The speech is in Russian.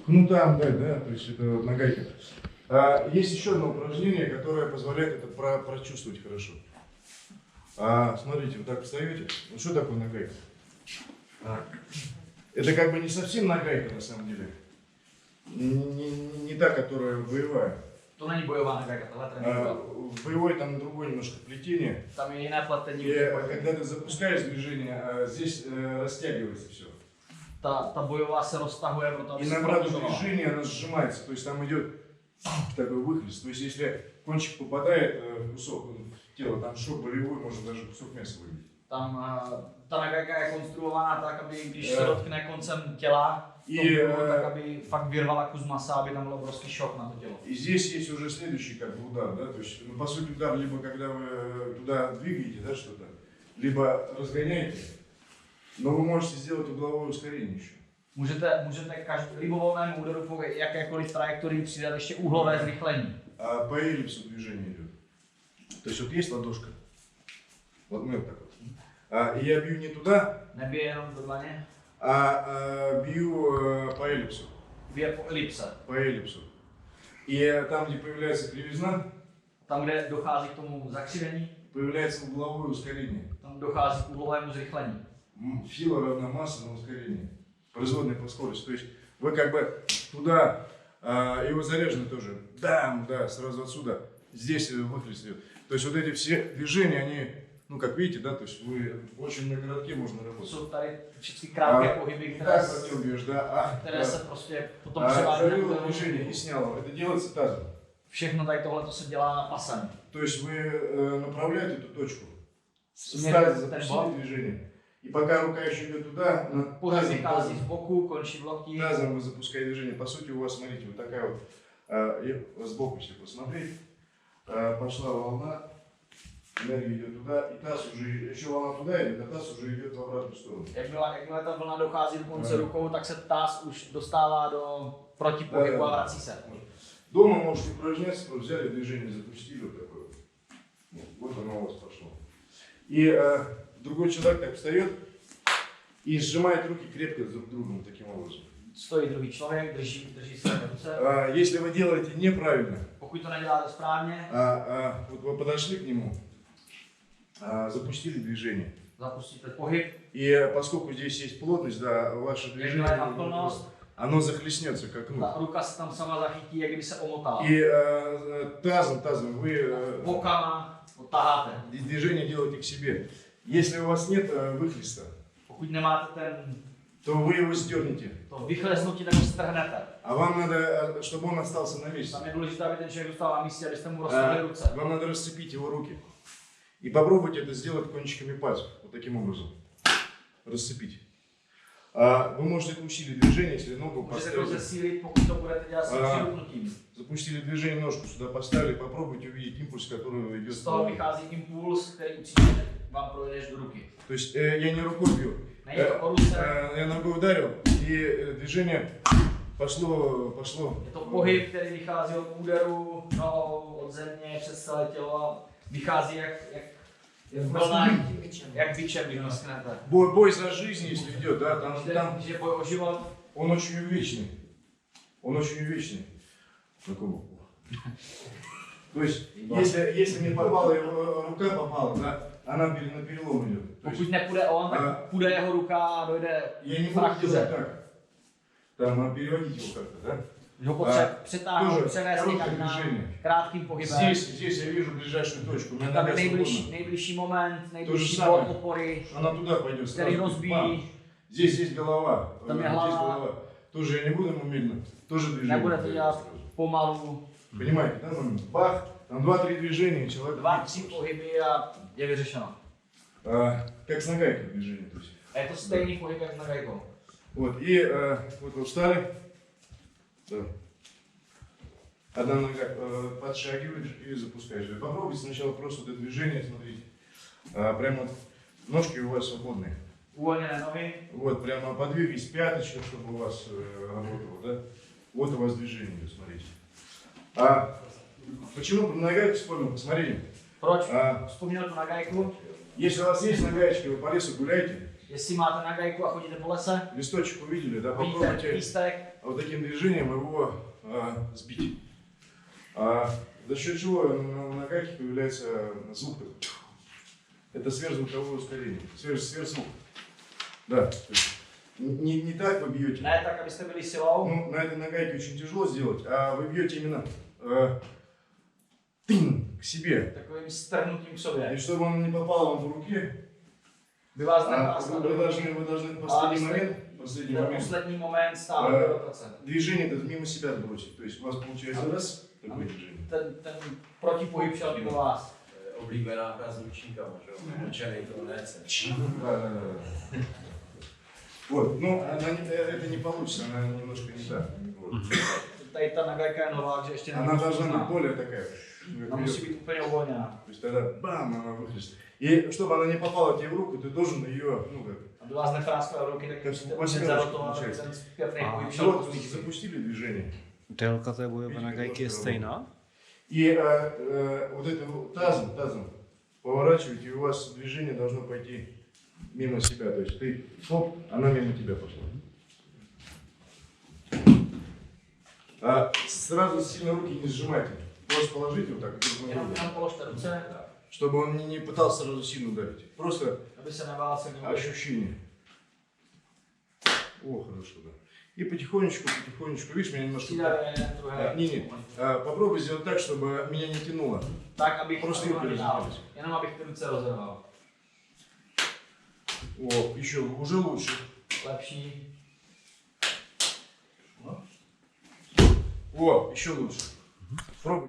кнутам дать, да, то есть это вот нагайка. Есть еще одно упражнение, которое позволяет это прочувствовать хорошо. Смотрите, вот так встаете. Вот что такое нагайка? Это как бы не совсем нагайка на самом деле. Не та, которая боевая. To není bojová nagajka, tohle tréninková. В боевой там другое немножко плетение. Tam je jiné pletení. Когда ты запускаешь движение, здесь растягивается все. Ta bojová se roztahuje, proto aby И se на обратном prodlužovala. движении она сжимается. То есть там идет такой выхлест. То есть если кончик попадает в кусок тела, там шок болевой, может даже кусок мяса выбить. Tam ta nagajka je konstruovaná tak, aby když se dotkne koncem těla, tak aby fakt vyrvala kus masa, aby tam byl obrovský šok na to tělo. И здесь есть уже следующий как бы удар, да, то есть, ну, по сути удар либо когда вы туда двигаете, да, что-то, либо разгоняете, но вы можете сделать угловое ускорение еще. Můžete libovolnému úderu po jakékoliv trajektorii přidat ještě úhlové zrychlení. По эллипсу движение идет. То есть вот есть ладошка, вот мы вот так вот, и я бью не туда, Nebije jenom do dlaně, бью по эллипсу. bije po elipse. По эллипсу. И там, где появляется кривизна, Tam, kde dochází k tomu zakřivení, появляется угловое ускорение. tam dochází k úhlovému zrychlení. Сила равна масса на ускорение. Производная по скорости. То есть вы как бы туда, и вы заряжены тоже. Да, сразу отсюда. Здесь выхлест идет. То есть вот эти все движения, они, ну как видите, да, то есть вы очень на коротке можно работать. Jsou tady všechny krátké pohyby, Так подтягиваешь, да, které se prostě potom převádí na завел úderu. движение и снял. Это делается тазом. Všechno tady tohle se dělá pasem. То есть вы направляете эту точку. Směrujete Ставите, ten запустили bod. движение. И пока рука еще идет туда, Pohyb vychází z boku, končí v lokti. тазом вы запускаете движение. По сути у вас, смотрите, вот такая вот, сбоку, если посмотреть, пошла волна, энергия идет туда, и таз уже, еще волна туда идет, а таз уже идет в обратную сторону. Jakmile ta vlna dochází do konce rukou, tak se táz už dostává do protipohybu a vrací se. Дома можете упражняться, просто взяли движение, запустили вот такое. Вот оно у вас пошло. И другой человек так встает и сжимает руки крепко друг к другу таким образом. Stojí druhý člověk, drží své ruce. Если вы делаете неправильно, Pokud to neděláte správně, вот вы подошли к нему, запустили движение. zapustíte pohyb. И поскольку здесь есть плотность, да, ваше Jakmile движение, tam plnost, оно захлестнется как ну. ta ruka se tam sama zachytí, jak kdyby se omotala. И тазом вы Bokama odtaháte. движение делаете к себе. Если у вас нет выхлеста, Pokud nemáte ten, то вы его сдернете. to vychleznutí, tak ho strhnete. А вам надо, чтобы он остался на месте. Tam je důležité, aby ten člověk zůstal na místě, abyste mu roztrhli ruce. Вам надо расцепить его руки. И попробуйте это сделать кончиками пальцев. Вот таким образом. Расцепить. Вы можете усилить движение, если ногу Můžete to поставили. zesílit, pokud to budete dělat s přilupnutím. Запустили движение, ножку сюда поставили. Попробуйте увидеть импульс, который идет. Z toho vychází impuls, který určitě vám projdeš do ruky. То есть я не рукой бью. Není to o ruce, Я ногой ударил, и движение пошло. je to pohyb, který vychází od úderu, nohou, od země, přes celé tělo a vychází jak vlna, jak bičem vymasknete. Бой за жизнь, если идет, да, там Když je boj o život, он очень увечный. Он очень увечный. Такого. То есть, если не попала его рука, попала, да, она на перелом идет. То есть, pokud nepůjde on, tak půjde jeho ruka a dojde я не k буду делать fraktuře. так. Там переводить его как-то, да? Ho přetáhnout, тоже převést короткое někam na движение. krátkým pohybem. Здесь я вижу ближайшую точку. Мне Tam нога je свободна. nejbližší moment, To nejbližší же bod самое. opory, Она туда пойдет který сразу. Бам. rozbíjí. Здесь голова. Там Здесь je hlava. голова. Тоже я не буду ему медленно. Тоже движение. Nebude to даю dělat сразу. pomalu. Понимаете, да? момент? Бах, там 2-3 движения, человек. 2-3 pohyby a je vyřešeno. Как с ногайкой движение. То есть. A je to stejný pohyb jak na gajkou. Вот, и вот вы встали. Да. Одна нога подшагиваешь и запускаешь. Попробуйте сначала просто это движение, смотрите. Прямо вот ножки у вас свободные. Uvolněné nohy, Вот, прямо подвигайтесь пяточка, чтобы у вас работало, да? Вот у вас движение идет, смотрите. Почему про ногайку вспомнил? Посмотрите. proč vzpomněl tu na gajku? Если у вас есть нагайчики, вы по лесу гуляете, Jestli máte na gajku a chodíte po lese, Листочек увидели, да? vidíte Попробуйте lístek, вот таким движением его сбить. За счет чего на гайке появляется звук? Это сверхзвуковое ускорение. Сверхзвук. Да. То есть не так вы бьете. ne tak, abyste byli silou, Ну, на этой нагайке очень тяжело сделать, а вы бьете именно тынь к себе. takovým strhnutím k sobě. И чтобы он не попал вам в руки, By vás вы nehlásl do должны в последний момент poslední moment stát do rotace. движение это мимо себя отбросить. То есть у вас получается раз такое движение. Ten protipohyb šel mimo vás. Oblíbená hra s ručníkama, že jo? Mlčený to nece. Да. Вот, ну, это не получится, она немножко не так. Вот. Tady ta nagajka je nová, že ještě Она должна быть более такая. Ona musí být úplně uvolněná. То есть тогда бам, она выхлестнет. И чтобы она не попала тебе в руку, ты должен ее, ну как, Aby vás nefráskala ruky, tak musíte umět zarotovat, aby ten zpětný pohyb šel вот, po smíchu. запустили движение. Délka té bojové nagajky je stejná? И вот это вот тазом поворачиваете, и у вас движение должно пойти мимо себя. То есть ты, хоп, она мимо тебя пошла. Сразу сильно руки не сжимайте. Просто положите вот так, друг на друга, Jenom položte ruce, чтобы он не пытался сразу сильно ударить. Просто aby se nebál se mnou. ощущение. О, хорошо, да. И потихонечку, видишь, меня немножко... Střídavě jeden druhé. Не, попробуй сделать так, чтобы меня не тянуло. Tak, abych Prostě abych ruky nedal. rozdělili. Jenom abych ty ruce rozhrval. О, еще, уже лучше. Lepší. О, еще лучше. Пробуй.